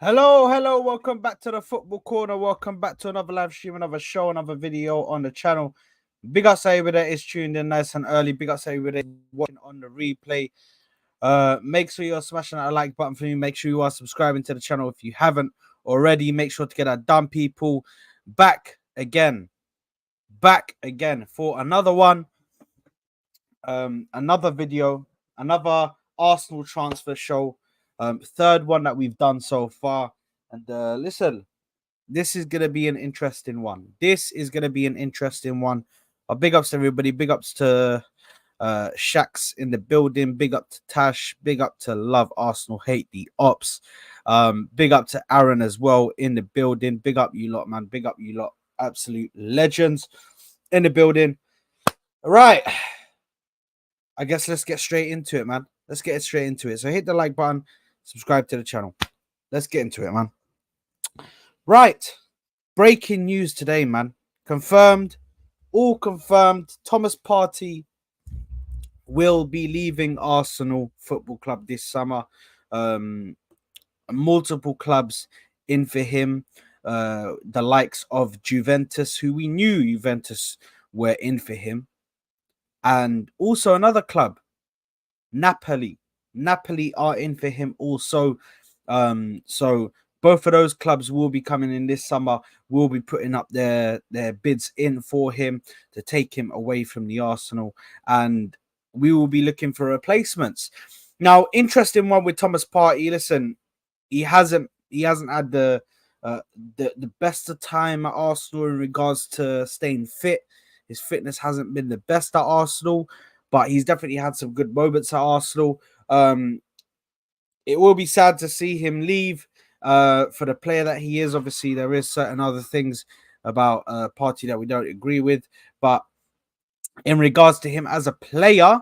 Hello, welcome back to the Football Corner. Welcome back to another live stream, another show, another video on the channel. Big up to everybody that is tuned in nice and early. Big up to everybody that is watching on the replay. Make sure you're smashing that like button for me. Make sure you are subscribing to the channel if you haven't already. Make sure to get that done, people. Back again for another one. Another video, another Arsenal transfer show. Third one that we've done so far. And listen, this is gonna be an interesting one. Big ups to everybody. Big ups to Shaq's in the building. Big up to Tash. Big up to Love Arsenal. Hate the Ops. Big up to Aaron as well in the building. Big up you lot, man. Big up you lot. Absolute legends in the building. All right. I guess let's get straight into it, man. Let's get straight into it. So hit the like button, subscribe to the channel. Let's get into it, man. Right. Breaking news today, man. Confirmed. All confirmed. Thomas Partey will be leaving Arsenal Football Club this summer. Multiple clubs in for him. The likes of Juventus, who we knew Juventus were in for him. And also another club, Napoli. Napoli are in for him also. So both of those clubs will be coming in this summer, will be putting up their bids in for him to take him away from the Arsenal. And we will be looking for replacements. Now, interesting one with Thomas Partey. Listen, he hasn't had the best of time at Arsenal in regards to staying fit. His fitness hasn't been the best at Arsenal, but he's definitely had some good moments at Arsenal. It will be sad to see him leave for the player that he is. Obviously, there is certain other things about Partey that we don't agree with, but in regards to him as a player,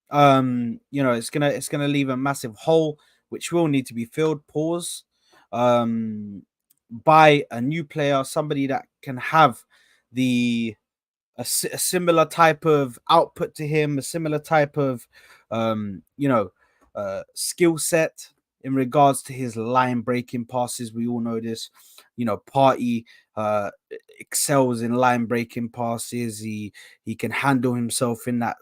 it's gonna leave a massive hole which will need to be filled. Pause. By a new player, somebody that can have a similar type of output to him, a similar type of skill set in regards to his line breaking passes. We all know this. Partey excels in line breaking passes. He can handle himself in that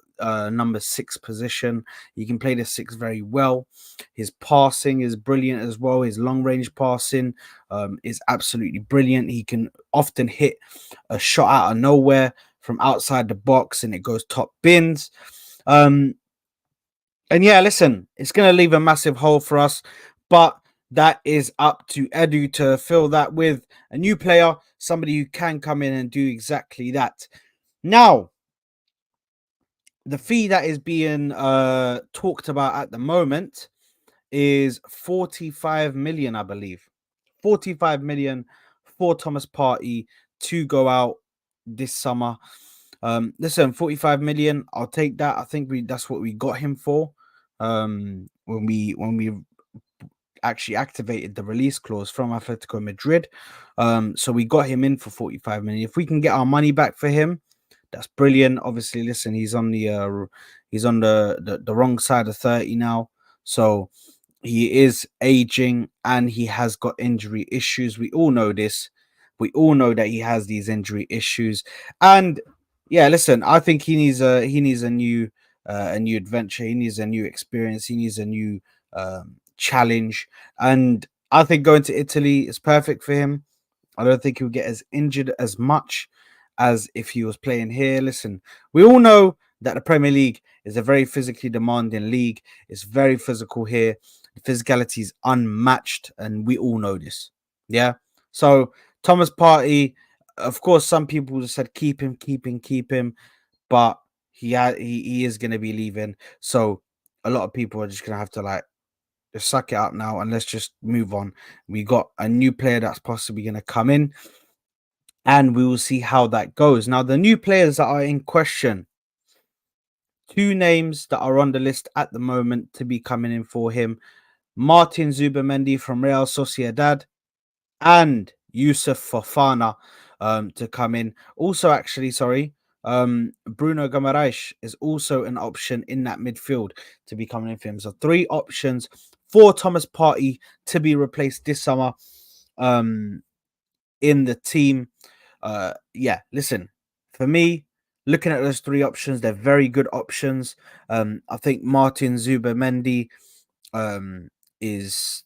number 6 position. He can play the 6 very well. His passing is brilliant as well. His long range passing is absolutely brilliant. He can often hit a shot out of nowhere from outside the box and it goes top bins. And yeah, listen, it's going to leave a massive hole for us, but that is up to Edu to fill that with a new player, somebody who can come in and do exactly that. Now, the fee that is being talked about at the moment is 45 million, I believe. 45 million for Thomas Partey to go out this summer. Listen, 45 million, I'll take that. I think that's what we got him for when we actually activated the release clause from Atletico Madrid. So we got him in for 45 million. If we can get our money back for him, that's brilliant. Obviously, listen, he's on the wrong side of 30 now, so he is aging and he has got injury issues. We all know this. We all know that he has these injury issues, and yeah, listen, I think he needs a new adventure. He needs a new experience. He needs a new challenge, and I think going to Italy is perfect for him. I don't think he'll get as injured as much as if he was playing here. Listen, we all know that the Premier League is a very physically demanding league. It's very physical here. The physicality is unmatched, and we all know this. Yeah. So Thomas Partey, of course, some people just said keep him, but he is going to be leaving. So a lot of people are just going to have to just suck it up now and let's just move on. We got a new player that's possibly going to come in, and we will see how that goes. Now, the new players that are in question, 2 names that are on the list at the moment to be coming in for him: Martin Zubimendi from Real Sociedad and Yusuf Fofana to come in. Also, actually, sorry, Bruno Guimaraes is also an option in that midfield to be coming in for him. So three options for Thomas Partey to be replaced this summer in the team. Yeah, listen, for me, looking at those three options, they're very good options. I think Martin Zubimendi is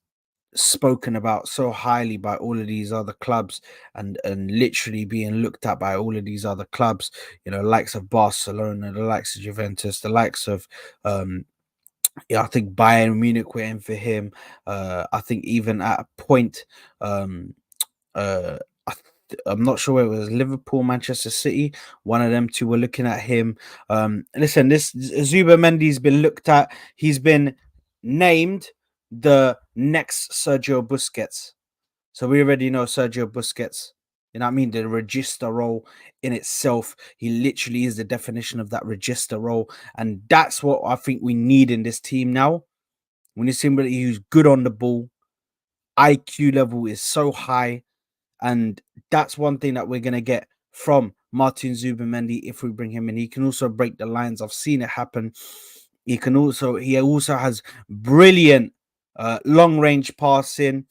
spoken about so highly by all of these other clubs and literally being looked at by all of these other clubs, likes of Barcelona, the likes of Juventus, the likes of yeah, I think Bayern Munich were in for him. I think even at a point, uh I'm not sure where it was, Liverpool, Manchester City. One of them two were looking at him. Listen, this Zuba Mendy's been looked at. He's been named the next Sergio Busquets. So we already know Sergio Busquets. You know what I mean? The register role in itself, he literally is the definition of that register role. And that's what I think we need in this team now. We need somebody who's good on the ball. IQ level is so high. And that's one thing that we're going to get from Martin Zubimendi if we bring him in. He can also break the lines. I've seen it happen. He also has brilliant long range passing.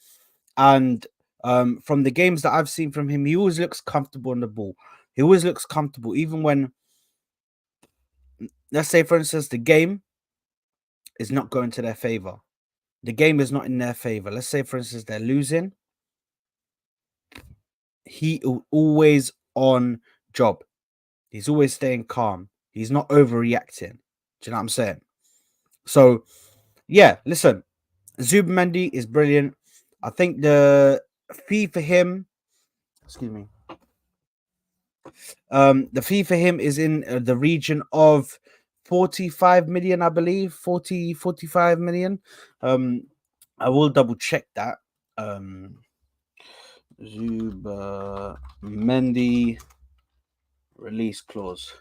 And from the games that I've seen from him, he always looks comfortable on the ball. He always looks comfortable, even when, let's say, for instance, the game is not going to their favor. The game is not in their favor. Let's say, for instance, they're losing. He always on job. He's always staying calm. He's not overreacting. Do you know what I'm saying? So, yeah, listen, Zubimendi is brilliant. I think the fee for him, excuse me, the fee for him is in the region of 45 million, I believe, 45 million. I will double check that. Zubimendi release clause,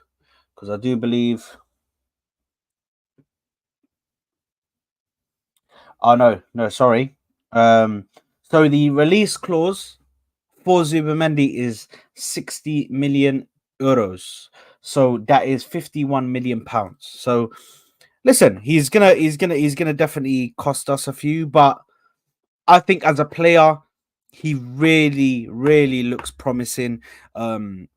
because I do believe. Oh no, sorry. So the release clause for Zubimendi is 60 million euros. So that is 51 million pounds. So listen, he's gonna definitely cost us a few, but I think as a player, he really looks promising. And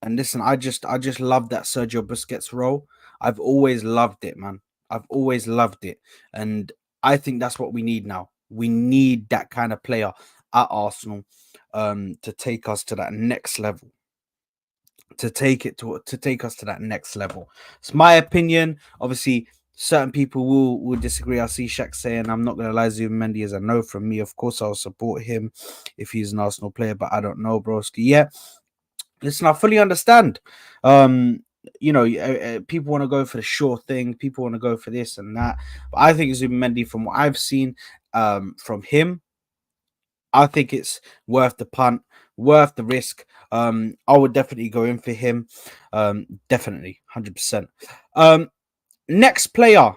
listen, I just love that Sergio Busquets role. I've always loved it, man. I've always loved it. And I think that's what we need now. We need that kind of player at Arsenal to take us to that next level. To take us to that next level. It's my opinion. Obviously, certain people will disagree. I see Shaq saying, I'm not gonna lie, Zubimendi is a no from me. Of course, I'll support him if he's an Arsenal player, but I don't know, broski. Yeah, listen, I fully understand. People want to go for the sure thing. People want to go for this and that. But I think Zubimendi, from what I've seen from him, I think it's worth the punt, worth the risk. I would definitely go in for him. Definitely, 100%. Next player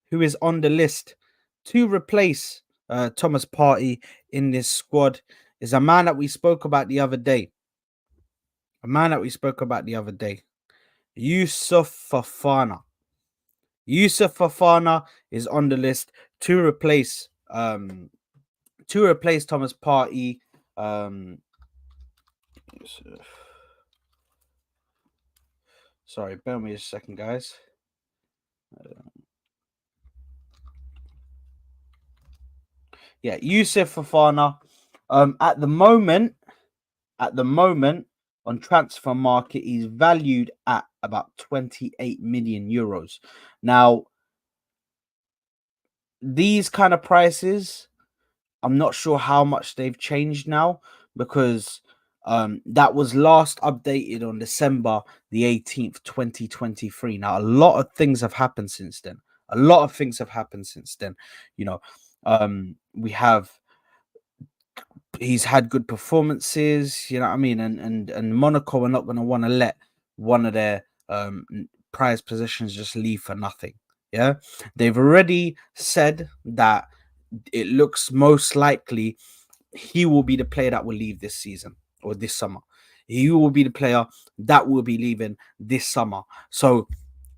who is on the list to replace Thomas Partey in this squad is a man that we spoke about the other day. Yusuf Fafana. Yusuf Fafana is on the list to replace Thomas Partey. Sorry, bear me a second, guys. Yeah, Yusuf Fafana. At the moment, on transfer market, he's valued at about 28 million euros. Now, these kind of prices, I'm not sure how much they've changed now, because that was last updated on December the 18th, 2023. Now, a lot of things have happened since then. We have he's had good performances, you know what I mean, and Monaco are not going to want to let one of their prize possessions just leave for nothing. Yeah, they've already said that it looks most likely he will be the player that will leave this season or this summer. He will be the player that will be leaving this summer. So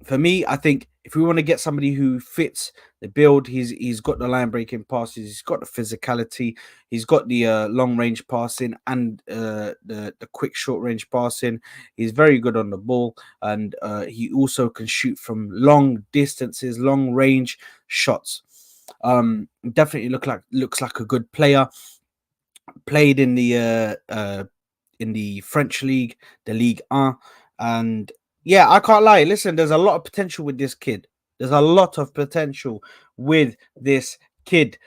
for me, I think if we want to get somebody who fits the build, he's got the line breaking passes, he's got the physicality, he's got the long range passing and the quick short range passing. He's very good on the ball, and he also can shoot from long distances, long range shots. Definitely looks like a good player. Played in the French league, the Ligue 1. And yeah, I can't lie. Listen, there's a lot of potential with this kid. There's a lot of potential with this kid.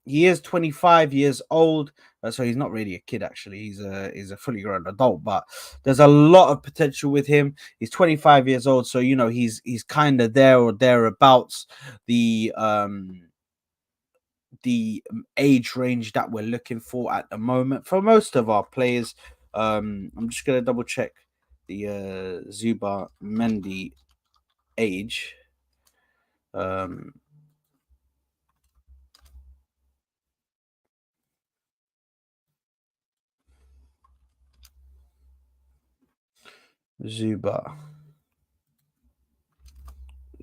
He is 25 years old, so he's not really a kid actually. He's a fully grown adult, but there's a lot of potential with him. He's 25 years old, so you know he's kind of there or thereabouts. The age range that we're looking for at the moment for most of our players. I'm just gonna double check the Zuba Mendy age. Um, Zuba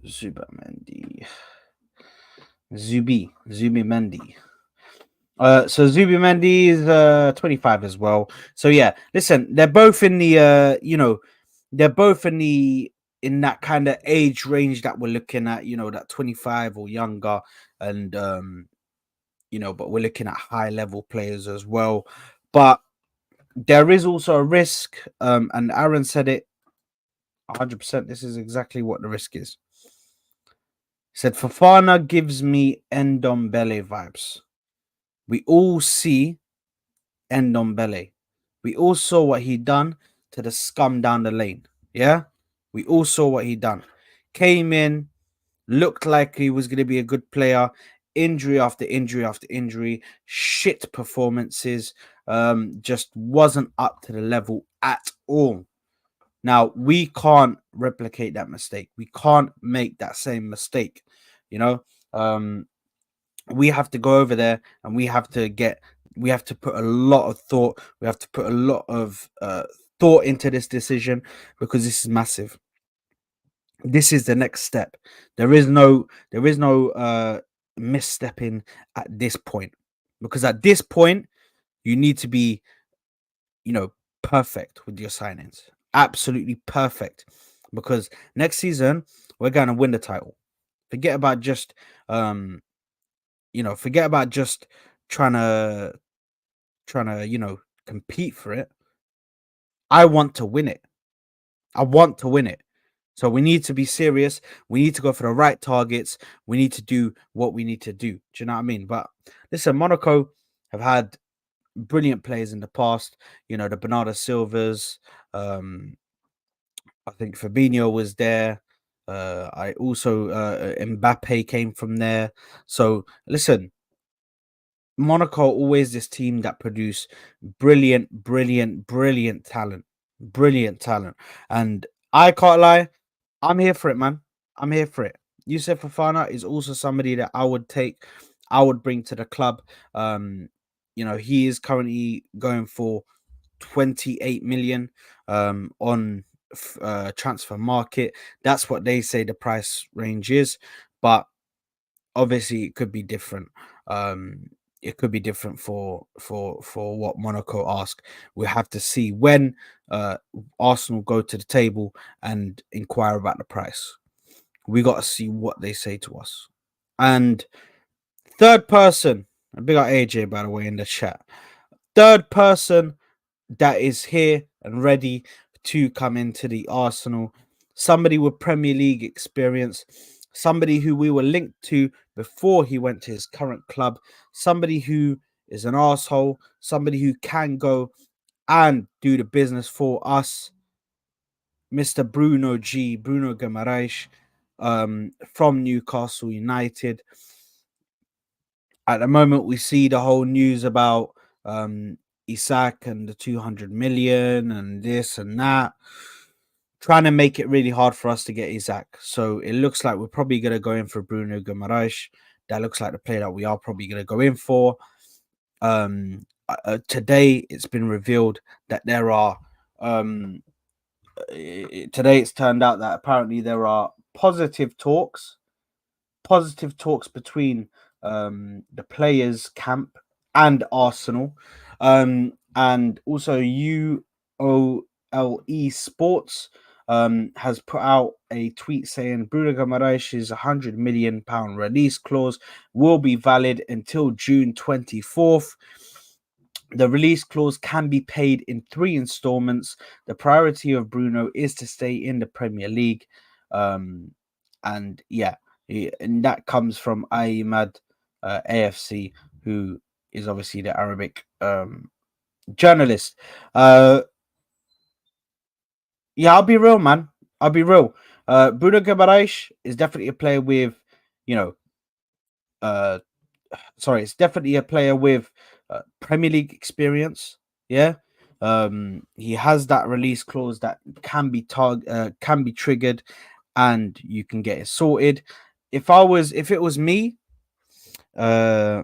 Zuba Mendy Zubi Mendy. So Zubi Mendy is 25 as well. So yeah, listen, they're both in the they're both in that kind of age range that we're looking at, that 25 or younger, and but we're looking at high level players as well. But there is also a risk, and Aaron said it 100%. This is exactly what the risk is. He said Fafana gives me Endombele vibes. We all see Endombele. We all saw what he done to the scum down the lane. Yeah, we all saw what he done. Came in, looked like he was going to be a good player. Injury after injury after injury, shit performances. Just wasn't up to the level at all. Now we can't replicate that mistake. We can't make that same mistake. You know, we have to go over there and we have to put a lot of thought. We have to put a lot of thought into this decision because this is massive. This is the next step. There is no misstepping at this point, because at this point you need to be, perfect with your signings. Absolutely perfect. Because next season we're going to win the title. Forget about just forget about just trying to compete for it. I want to win it. I want to win it. So we need to be serious. We need to go for the right targets. We need to do what we need to do. Do you know what I mean? But listen, Monaco have had brilliant players in the past. The Bernardo Silvas. I think Fabinho was there. I also Mbappe came from there. So listen, Monaco are always this team that produce brilliant, brilliant, brilliant talent. And I can't lie, I'm here for it, man. I'm here for it. Youssef Fofana is also somebody that I would bring to the club. He is currently going for 28 million on transfer market. That's what they say the price range is, but obviously it could be different. It could be different for what Monaco ask. We have to see when Arsenal go to the table and inquire about the price. We got to see what they say to us. And third person, a big up AJ by the way in the chat. Third person that is here and ready to come into the Arsenal. Somebody with Premier League experience, somebody who we were linked to before he went to his current club, somebody who is an asshole, somebody who can go and do the business for us. Mr. Bruno Guimaraes, from Newcastle United. At the moment, we see the whole news about Isaac and the 200 million and this and that, trying to make it really hard for us to get Isaac. So it looks like we're probably going to go in for Bruno Guimaraes. That looks like the player that we are probably going to go in for. Today, it's been revealed that there are Today it's turned out that apparently there are positive talks between the players camp and Arsenal, and also UOLE Sports has put out a tweet saying Bruno Guimaraes' £100 million release clause will be valid until June 24th. The release clause can be paid in 3 installments. The priority of Bruno is to stay in the Premier League. And yeah, and that comes from Ahmad AFC, who is obviously the Arabic journalist. Yeah, I'll be real, man. I'll be real. Bruno Guimaraes is definitely a player with, you know, uh, it's definitely a player with Premier League experience. Yeah, he has that release clause that can be triggered, and you can get it sorted. If it was me, uh,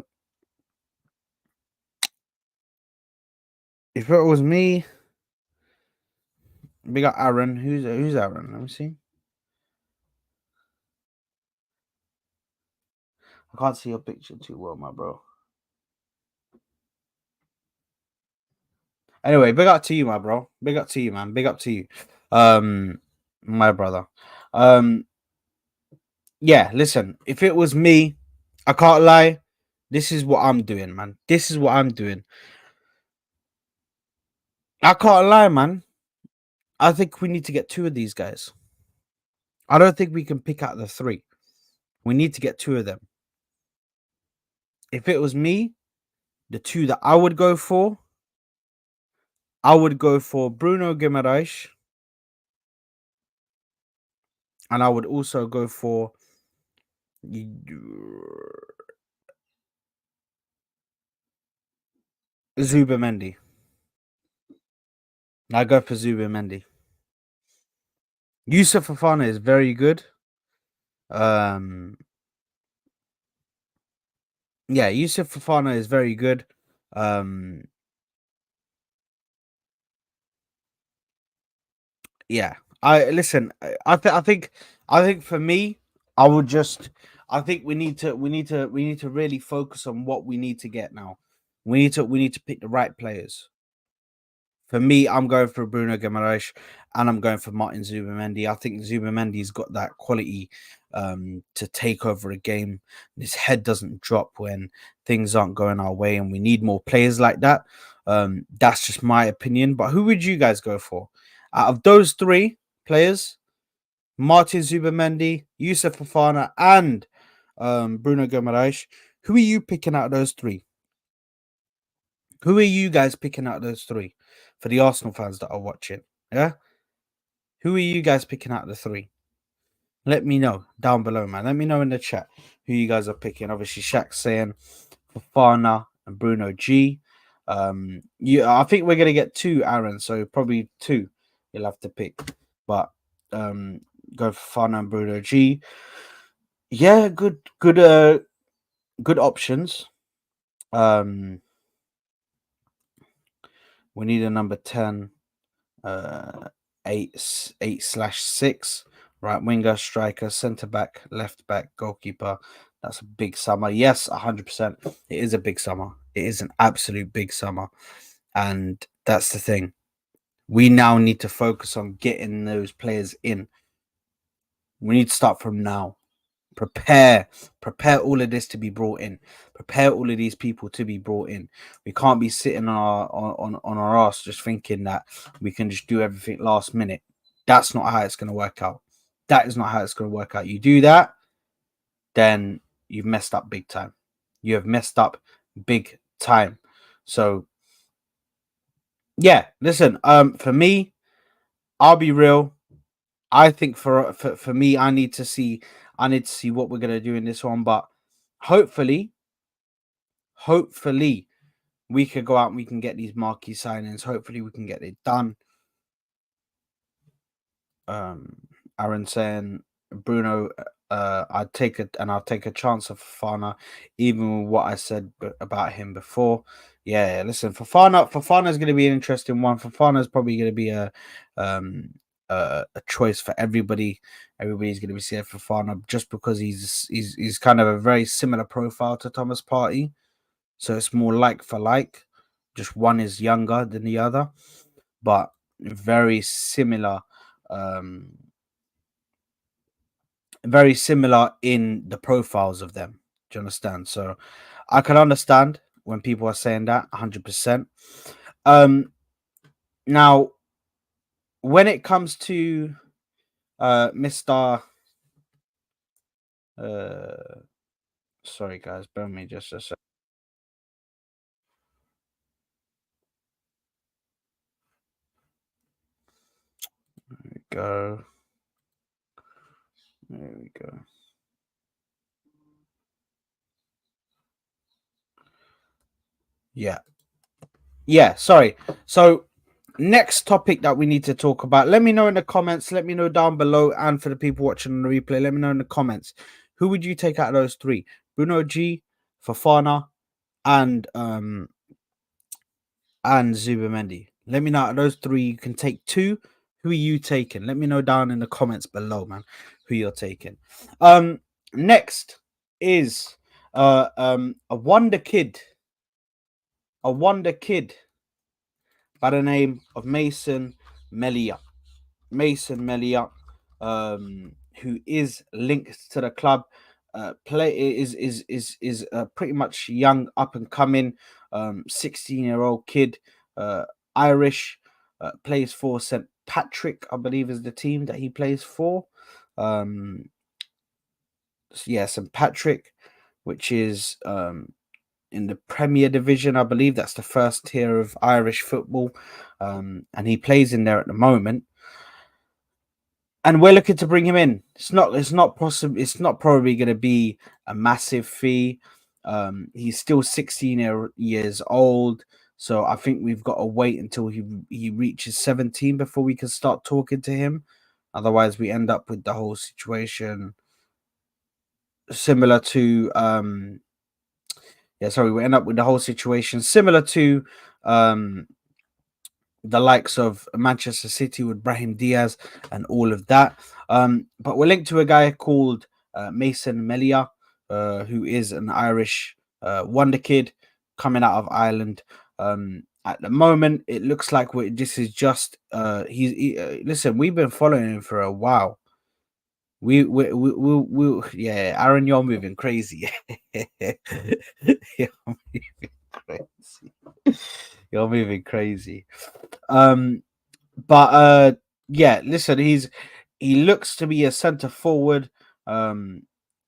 if it was me, we got Aaron. Who's Aaron? Let me see. I can't see your picture too well, my bro. Anyway, big up to you, my bro. Big up to you, man. Big up to you, um, my brother. Um, yeah. Listen, if it was me, I can't lie. This is what I'm doing, man. This is what I'm doing. I can't lie, man. I think we need to get two of these guys. I don't think we can pick out the three. We need to get two of them. If it was me, the two that I would go for Bruno Guimaraes, and I would also go for Zubamendi. I go for Zubamendi. Yusuf Fafana is very good. Um, yeah, Yusuf Fafana is very good. Um, yeah, I listen. I think for me, I would just. I think we need to really focus on what we need to get now. We need to pick the right players. For me, I'm going for Bruno Guimaraes and I'm going for Martin Zubamendi. I think Zubamendi's got that quality to take over a game. His head doesn't drop when things aren't going our way, and we need more players like that. That's just my opinion. But who would you guys go for? Out of those three players, Martin Zubamendi, Yusuf Fofana, and Bruno Guimaraes, who are you picking out of those three? Who are you guys picking out of those three for the Arsenal fans that are watching? Yeah? Who are you guys picking out of the three? Let me know down below, man. Let me know in the chat who you guys are picking. Obviously, Shaq's saying Fafana and Bruno G. I think we're gonna get two, Aaron. So probably two. You'll have to pick, but go for Fafana and Bruno G. Yeah, good options. Um, we need a number 10. 8/6, right winger, striker, centre back, left back, goalkeeper. That's a big summer. Yes, 100%. It is a big summer. It is an absolute big summer, and that's the thing. We now need to focus on getting those players in. We need to start from now. Prepare all of this to be brought in. Prepare all of these people to be brought in. We can't be sitting on our ass just thinking that we can just do everything last minute. That's not how it's going to work out. That is not how it's going to work out. You do that, then you've messed up big time. You have messed up big time. So yeah, listen, for me, I'll be real. I think for me, I need to see what we're gonna do in this one, but hopefully, hopefully we could go out and we can get these marquee signings. Hopefully we can get it done. Aaron saying Bruno I'll take a chance of Fafana, even with what I said about him before. Yeah, listen, Fafana is going to be an interesting one. Fafana is probably going to be um a choice for everybody. Everybody's going to be saying Fafana just because he's kind of a very similar profile to Thomas Partey, so it's more like for like. Just one is younger than the other, but very similar. Um, very similar in the profiles of them. Do you understand? So I can understand when people are saying that 100%. Um, Now, when it comes to Mr. Uh, sorry guys, bear with me just a sec. There we go. There we go. Yeah. Yeah, sorry. So next topic that we need to talk about. Let me know in the comments. Let me know down below. And for the people watching on the replay, let me know in the comments. Who would you take out of those three? Bruno G, Fafana, and Zubamendi. Let me know out of those three. You can take two. Who are you taking? Let me know down in the comments below, man, who you're taking. Next is a wonder kid. A wonder kid by the name of Melia. Mason Melia, who is linked to the club. Play is pretty much young, up and coming, 16-year-old kid, Irish, plays for St Patrick, I believe, is the team that he plays for. Yeah, St Patrick, which is in the Premier Division, I believe that's the first tier of Irish football, and he plays in there at the moment. And we're looking to bring him in. It's not possible. It's not probably going to be a massive fee. He's still 16 years old, so I think we've got to wait until he reaches 17 before we can start talking to him. Otherwise, we end up with the whole situation similar to we end up with the whole situation similar to the likes of Manchester City with Brahim Diaz and all of that. But we're linked to a guy called Mason Melia, who is an Irish wonder kid coming out of Ireland. At the moment, it looks like this is just listen. We've been following him for a while. Yeah, Aaron, you're moving crazy. You're moving crazy. You're moving crazy. Um, but yeah, listen, he looks to be a centre forward, um,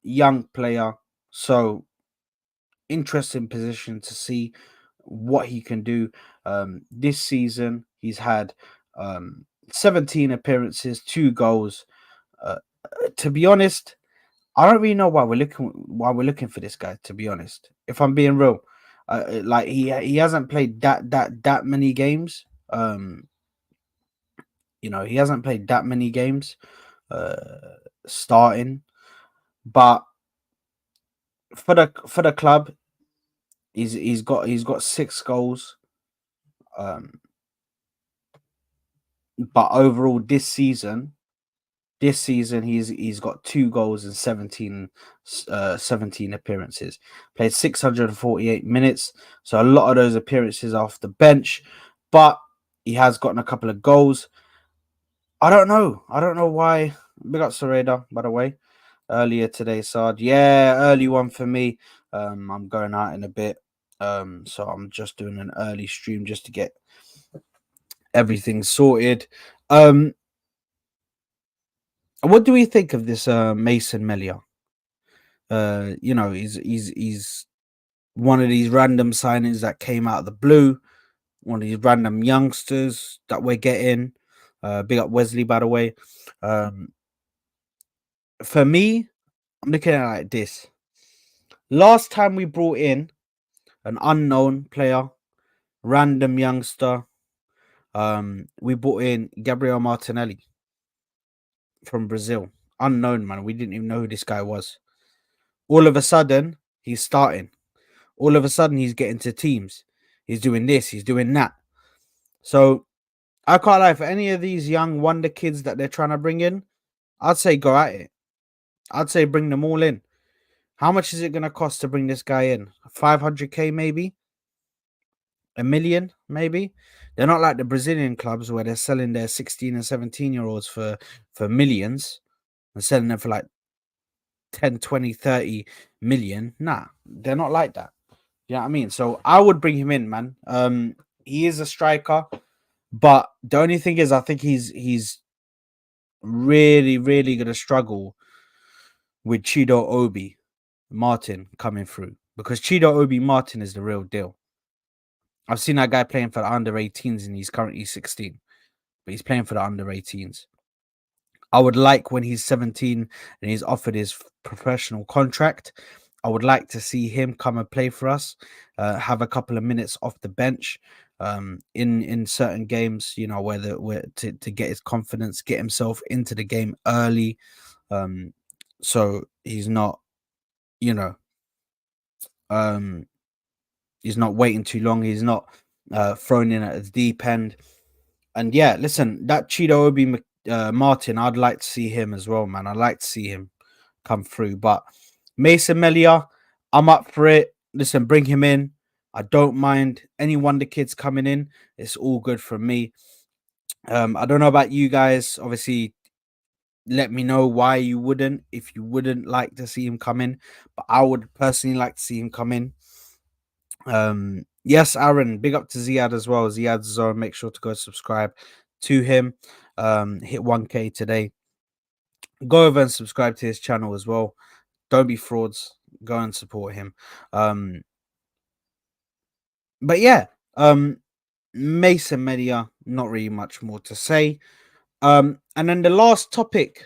young player. So interesting position to see what he can do. This season, he's had 17 appearances, 2 goals. Uh, to be honest, I don't really know why we're looking for this guy. To be honest, if I'm being real, like he hasn't played that many games. He hasn't played that many games starting, but for the club, he's got 6 goals. Um, but overall this season he's got 2 goals and 17 appearances. Played 648 minutes, so a lot of those appearances are off the bench, but he has gotten a couple of goals. I don't know why. Big up Sereda, by the way. Earlier today, Sard. Yeah, early one for me. I'm going out in a bit. So I'm just doing an early stream just to get everything sorted. What do we think of this Mason Melia? He's one of these random signings that came out of the blue, one of these random youngsters that we're getting. Big up Wesley, by the way. Um, for me, I'm looking at it like this. Last time we brought in an unknown player, random youngster, we brought in Gabriel Martinelli from Brazil. Unknown, man. We didn't even know who this guy was. All of a sudden, he's starting. All of a sudden, he's getting to teams. He's doing this, he's doing that. So I can't lie, for any of these young wonder kids that they're trying to bring in, I'd say go at it. I'd say bring them all in. How much is it going to cost to bring this guy in? 500k maybe? A million maybe? They're not like the Brazilian clubs where they're selling their 16 and 17-year-olds for millions and selling them for like 10, 20, 30 million. Nah, they're not like that. You know what I mean? So I would bring him in, man. He is a striker, but the only thing is I think he's really, really gonna struggle with Chido Obi Martin coming through, because Chido Obi Martin is the real deal. I've seen that guy playing for the under 18s and he's currently 16, but he's playing for the under 18s. I would like, when he's 17 and he's offered his professional contract, I would like to see him come and play for us, have a couple of minutes off the bench in certain games, you know, where to get his confidence, get himself into the game early, so he's not, you know, he's not waiting too long. He's not thrown in at the deep end. And yeah, listen, that Chido Obi Martin, I'd like to see him as well, man. I'd like to see him come through. But Mason Melia, I'm up for it. Listen, bring him in. I don't mind any Wonder Kids coming in. It's all good for me. I don't know about you guys. Obviously, let me know why you wouldn't, if you wouldn't like to see him come in. But I would personally like to see him come in. Yes, Aaron, big up to Ziad as well. Ziad's zone. Make sure to go subscribe to him. Hit 1k today. Go over and subscribe to his channel as well. Don't be frauds. Go and support him. But yeah, Mason Media, not really much more to say. And then the last topic.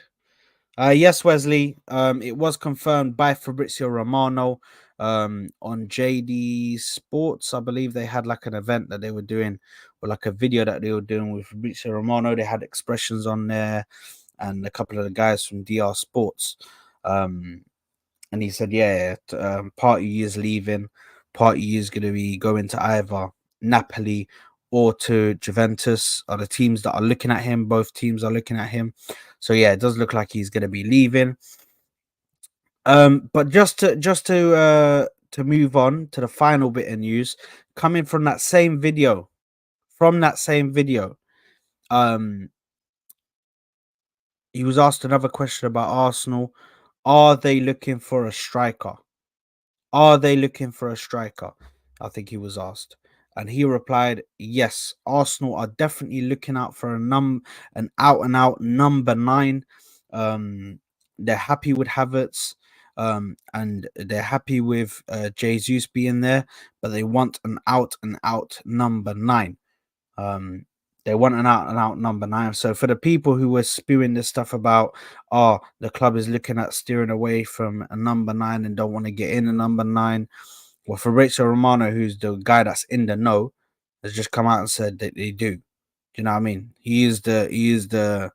Yes, Wesley. It was confirmed by Fabrizio Romano on JD Sports. I believe they had like an event that they were doing, or like a video that they were doing with Fabrizio Romano. They had expressions on there and a couple of the guys from DR Sports. And he said, yeah, Partey is leaving. Partey is going to be going to either Napoli or to Juventus, are the teams that are looking at him. Both teams are looking at him. So yeah, it does look like he's going to be leaving. But just to move on to the final bit of news, coming from that same video, he was asked another question about Arsenal. Are they looking for a striker? Are they looking for a striker? I think he was asked. And he replied, yes, Arsenal are definitely looking out for an out and out number 9. They're happy with Havertz, and they're happy with Jesus being there, but they want an out and out number 9. They want an out and out number 9. So for the people who were spewing this stuff about, the club is looking at steering away from a number 9 and don't want to get in a number 9. Well, Fabrizio Romano, who's the guy that's in the know, has just come out and said that they do. Do you know what I mean? He is the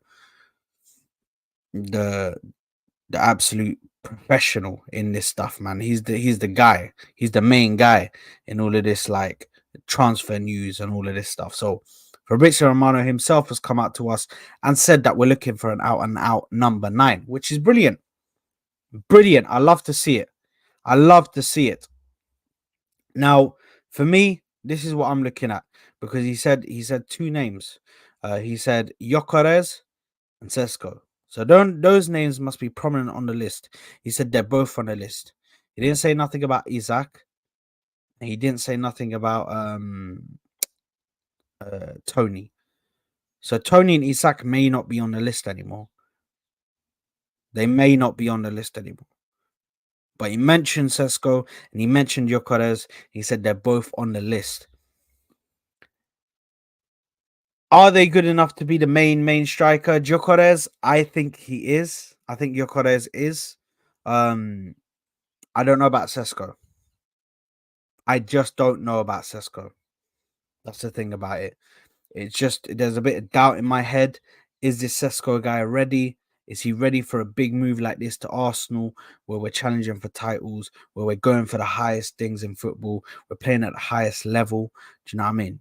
absolute professional in this stuff, man. He's the guy. He's the main guy in all of this, like, transfer news and all of this stuff. So Fabrizio Romano himself has come out to us and said that we're looking for an out and out number 9, which is brilliant. Brilliant. I love to see it. I love to see it. Now, for me, this is what I'm looking at, because he said 2 names. He said Gyökeres and Sesko. So those names must be prominent on the list. He said they're both on the list. He didn't say nothing about Isaac. And he didn't say nothing about Tony. So Tony and Isaac may not be on the list anymore. They may not be on the list anymore. But he mentioned Sesko and he mentioned Gyökeres. He said they're both on the list. Are they good enough to be the main striker? Gyökeres, I think he is. I think Gyökeres is. I don't know about Sesko. I just don't know about Sesko. That's the thing about it. It's just, there's a bit of doubt in my head. Is this Sesko guy ready? Is he ready for a big move like this to Arsenal, where we're challenging for titles, where we're going for the highest things in football, we're playing at the highest level? Do you know what I mean?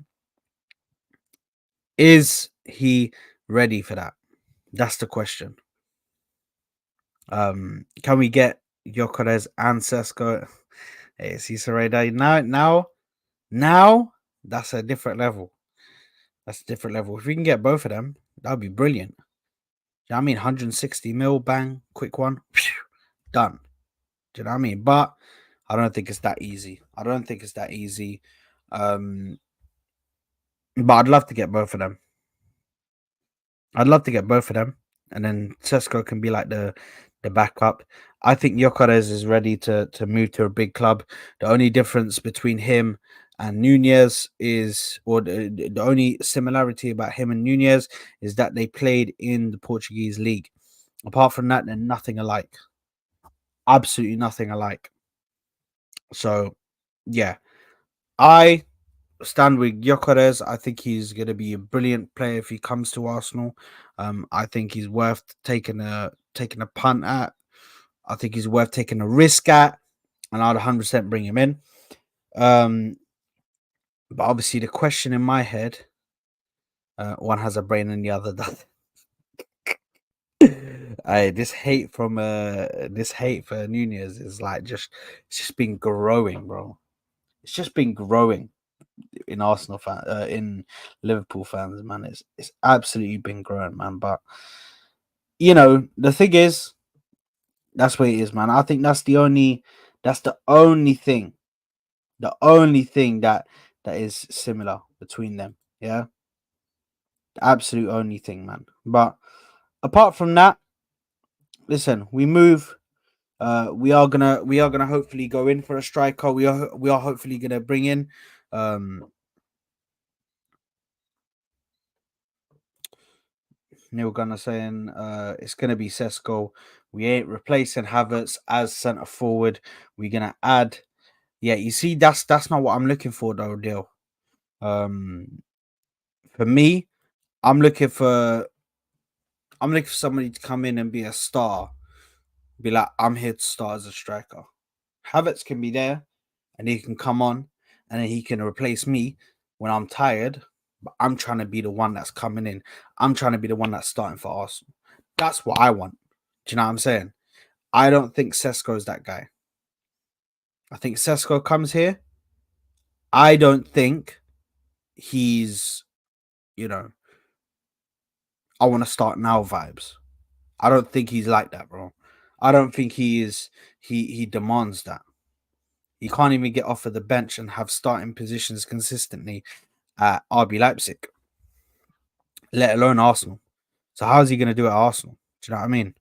Is he ready for that? That's the question. Can we get Gyökeres and Sesko? Hey, Cicereda. Now, that's a different level. That's a different level. If we can get both of them, that'd be brilliant. You know what I mean? 160 mil, bang, quick one, done. Do you know what I mean? But I don't think it's that easy. But I'd love to get both of them. And then Sesko can be like the backup. I think Gyökeres is ready to move to a big club. The only difference between him and Nunez is, or the only similarity about him and Nunez is that they played in the Portuguese league. Apart from that, they're nothing alike. Absolutely nothing alike. So, yeah, I stand with Gyökeres. I think he's going to be a brilliant player if he comes to Arsenal. I think he's worth taking a punt at. I think he's worth taking a risk at, and I'd 100% bring him in. But obviously, the question in my head, one has a brain and the other doesn't. This hate for Nunez is like it's just been growing, bro. It's just been growing in Arsenal in Liverpool fans, man. It's absolutely been growing, man. But the thing is, that's what it is, man. I think that's the only thing, that is similar between them. Yeah, the absolute only thing, man. But apart from that, listen, we move. We are gonna hopefully go in for a striker. We are hopefully gonna bring in Neil Gunner saying it's gonna be Sesko. We ain't replacing Havertz as centre forward. We're gonna add. Yeah, you see, that's not what I'm looking for, though, Deal. For me, I'm looking for somebody to come in and be a star. Be like, I'm here to start as a striker. Havertz can be there, and he can come on, and then he can replace me when I'm tired. But I'm trying to be the one that's coming in. I'm trying to be the one that's starting for Arsenal. That's what I want. Do you know what I'm saying? I don't think Sesko's that guy. I think Sesko comes here. I don't think he's, I want to start now vibes. I don't think he's like that, bro. I don't think he is. He demands that. He can't even get off of the bench and have starting positions consistently at RB Leipzig, let alone Arsenal. So how is he going to do it at Arsenal? Do you know what I mean?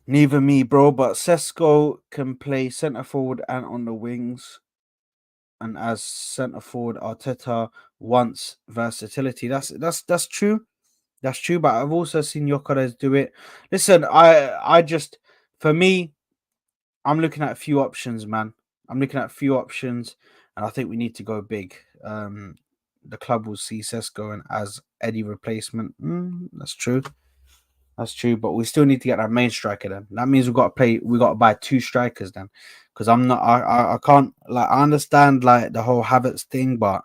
Neither me, bro. But Sesko can play centre forward and on the wings. And as centre forward, Arteta wants versatility. That's true. That's true. But I've also seen Gyökeres do it. Listen, I just, for me, I'm looking at a few options, man. I'm looking at a few options, and I think we need to go big. The club will see Sesko and as Eddie replacement. That's true. That's true. But we still need to get our main striker then. That means we got to play. We got to buy two strikers then, because I'm not. I can't. Like, I understand like the whole Havertz thing, but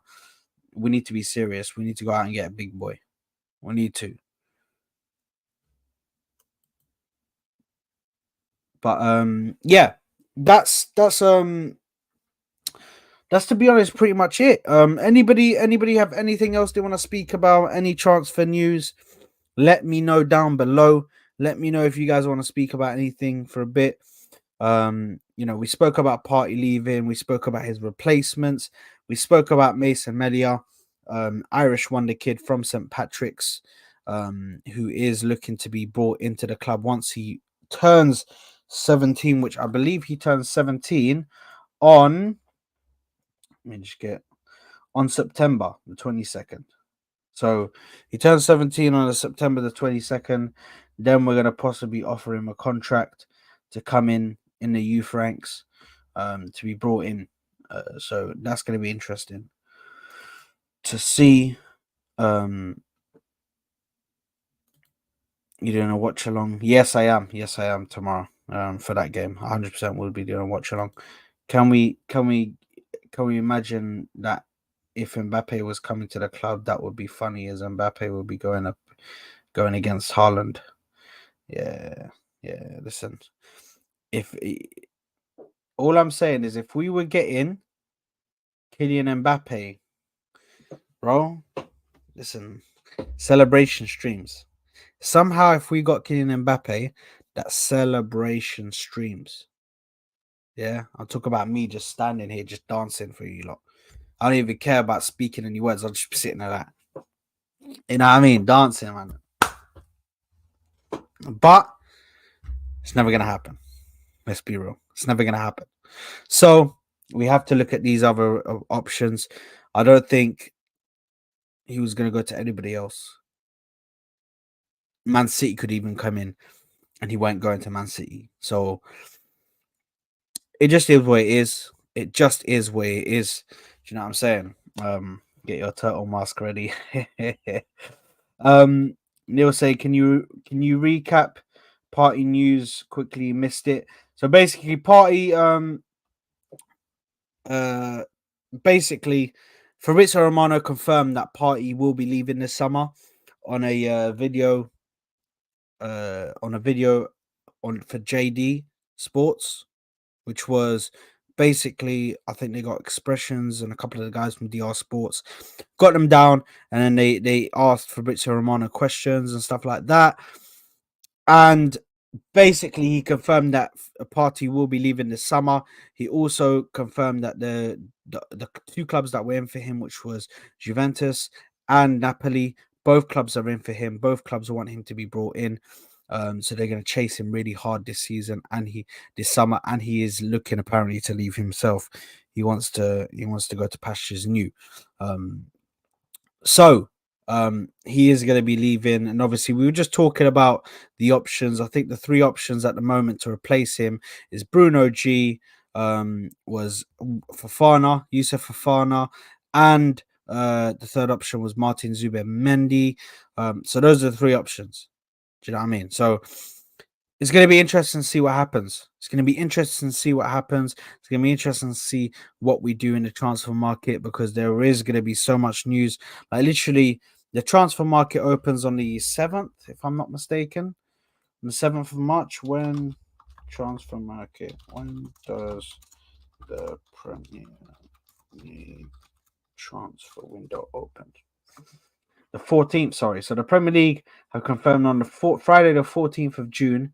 we need to be serious. We need to go out and get a big boy. We need to. But yeah, that's to be honest pretty much it. Anybody have anything else they want to speak about? Any transfer news? Let me know down below. Let me know if you guys want to speak about anything for a bit. We spoke about Partey leaving. We spoke about his replacements. We spoke about Mason Melia, Irish Wonderkid from St. Patrick's, who is looking to be brought into the club once he turns 17, which I believe he turns 17 on. Let me just get on September the 22nd. So he turns 17 on September the 22nd. Then we're going to possibly offer him a contract to come in the youth ranks, to be brought in. So that's going to be interesting to see. You doing a watch along? Yes, I am. Yes, I am tomorrow. For that game, 100% will be doing a watch along. Can we imagine that if Mbappe was coming to the club, that would be funny, as Mbappe would be going against Haaland. Yeah, yeah. Listen, if all I'm saying is, if we would get in Kylian Mbappe, bro, listen, celebration streams. Somehow, if we got Kylian Mbappe, that celebration streams. Yeah, I'll talk about me just standing here, just dancing for you lot. I don't even care about speaking any words. I'll just be sitting there like, you know what I mean? Dancing, man. But it's never going to happen. Let's be real. It's never going to happen. So we have to look at these other options. I don't think he was going to go to anybody else. Man City could even come in, and he won't go into Man City. So it just is what it is. It just is what it is. Do you know what I'm saying? Get your turtle mask ready. Neil say, can you recap Party news quickly? Missed it. So basically, Party basically Fabrizio Romano confirmed that Party will be leaving this summer on a video on for JD Sports, which was basically, I think they got Expressions and a couple of the guys from DR Sports, got them down, and then they asked Fabrizio Romano questions and stuff like that. And basically, he confirmed that a Party will be leaving this summer. He also confirmed that the two clubs that were in for him, which was Juventus and Napoli, both clubs are in for him. Both clubs want him to be brought in. So they're going to chase him really hard this season and this summer, and he is looking apparently to leave himself. He wants to go to pastures new. So he is going to be leaving, and obviously we were just talking about the options. I think the three options at the moment to replace him is Bruno G, was Fofana, Youssef Fofana, and the third option was Martin Zubimendi. So those are the three options. Do you know what I mean? So it's going to be interesting to see what happens. It's going to be interesting to see what happens. It's going to be interesting to see what we do in the transfer market, because there is going to be so much news. Like literally, the transfer market opens on the 7th, if I'm not mistaken. On the 7th of March, when transfer market, when does the Premier League transfer window open? The 14th, sorry. So the Premier League have confirmed on the Friday, the 14th of June,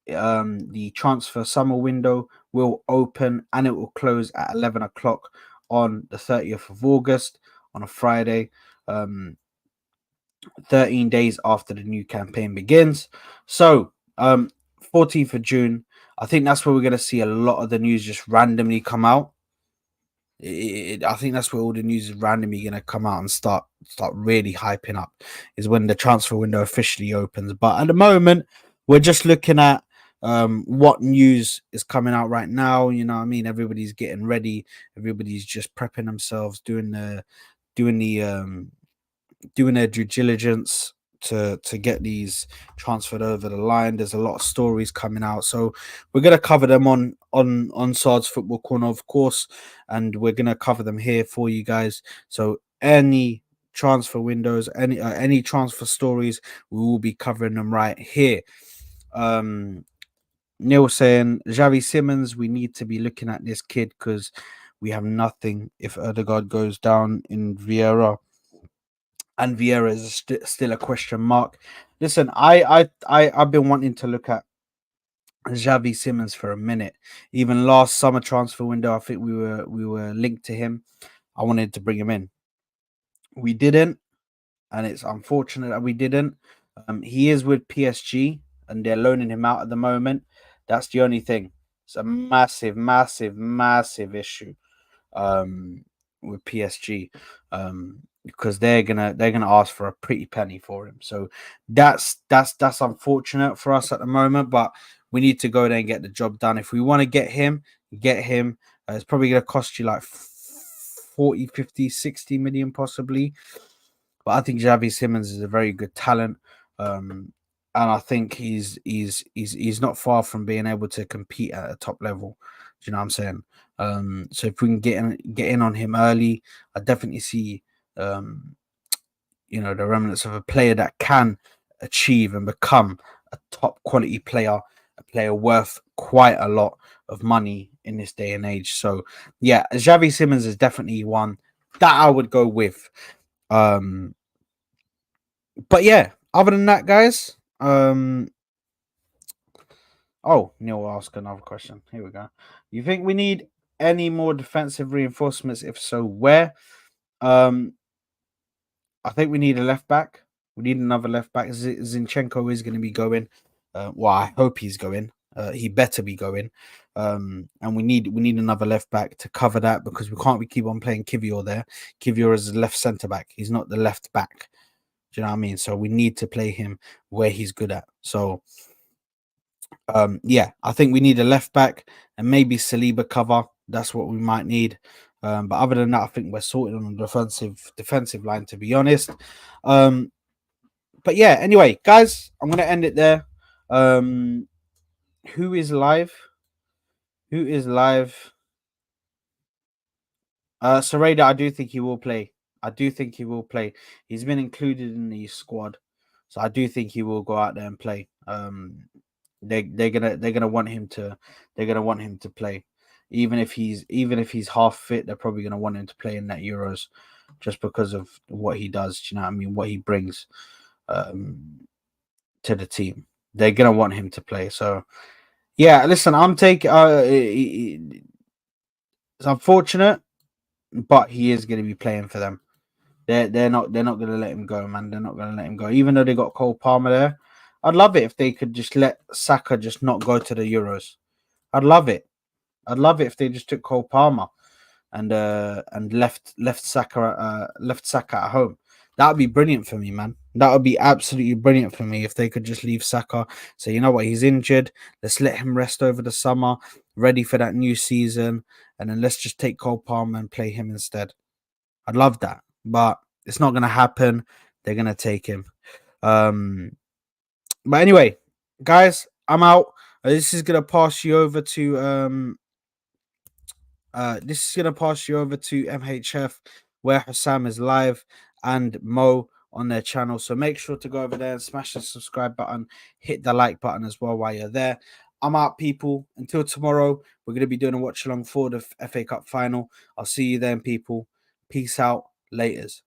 the transfer summer window will open, and it will close at 11 o'clock on the 30th of August on a Friday, 13 days after the new campaign begins. So 14th of June, I think that's where we're going to see a lot of the news just randomly come out. I think that's where all the news is randomly going to come out and start really hyping up, is when the transfer window officially opens. But at the moment, we're just looking at what news is coming out right now. You know what I mean? Everybody's getting ready. Everybody's just prepping themselves, doing their due diligence to get these transferred over the line. There's a lot of stories coming out, so we're going to cover them on Sard's Football Corner, of course, and we're going to cover them here for you guys. So any transfer windows, any transfer stories, we will be covering them right here. Neil saying, Xavi Simons, we need to be looking at this kid because we have nothing if Odegaard goes down in Vieira. And Vieira is still a question mark. Listen, I've been wanting to look at Xavi Simons for a minute. Even last summer transfer window, I think we were linked to him. I wanted to bring him in. We didn't, and it's unfortunate that we didn't. He is with PSG, and they're loaning him out at the moment. That's the only thing. It's a massive, massive, massive issue with PSG, because they're gonna ask for a pretty penny for him. So that's unfortunate for us at the moment, but we need to go there and get the job done. If we want to get him, it's probably gonna cost you like 40, 50, 60 million possibly. But I think Xavi Simons is a very good talent. And I think he's not far from being able to compete at a top level. Do you know what I'm saying? So if we can get in on him early, I definitely see the remnants of a player that can achieve and become a top quality player, a player worth quite a lot of money in this day and age. So yeah, Xavi Simons is definitely one that I would go with. But yeah, other than that, guys. Oh, Neil asked another question. Here we go. You think we need any more defensive reinforcements? If so, where? Um, I think we need a left back. We need another left back. Zinchenko is going to be going. Well, I hope he's going. He better be going. And we need another left back to cover that because we can't keep on playing Kivior there. Kivior is the left centre back. He's not the left back. Do you know what I mean? So we need to play him where he's good at. So yeah, I think we need a left back and maybe Saliba cover. That's what we might need. But other than that, I think we're sorted on the defensive line, to be honest. But yeah, anyway, guys, I'm gonna end it there. Who is live? Who is live? Sareda, I do think he will play. I do think he will play. He's been included in the squad, so I do think he will go out there and play. They're gonna want him to play, even if he's half fit. They're probably gonna want him to play in that Euros, just because of what he does. Do you know what I mean? What he brings to the team. They're gonna want him to play. So yeah, listen, I'm taking. It's unfortunate, but he is going to be playing for them. They're not going to let him go, man. They're not going to let him go, even though they got Cole Palmer there. I'd love it if they could just let Saka just not go to the Euros. I'd love it. I'd love it if they just took Cole Palmer and left Saka at home. That would be brilliant for me, man. That would be absolutely brilliant for me if they could just leave Saka. So you know what, he's injured. Let's let him rest over the summer, ready for that new season, and then let's just take Cole Palmer and play him instead. I'd love that, but it's not going to happen. They're going to take him. But anyway, guys, I'm out. This is going to pass you over to MHF, where Hassam is live, and Mo on their channel. So make sure to go over there and smash the subscribe button, hit the like button as well while you're there. I'm out, people. Until tomorrow, we're going to be doing a watch along for the FA Cup final. I'll see you then, people. Peace out. Laters.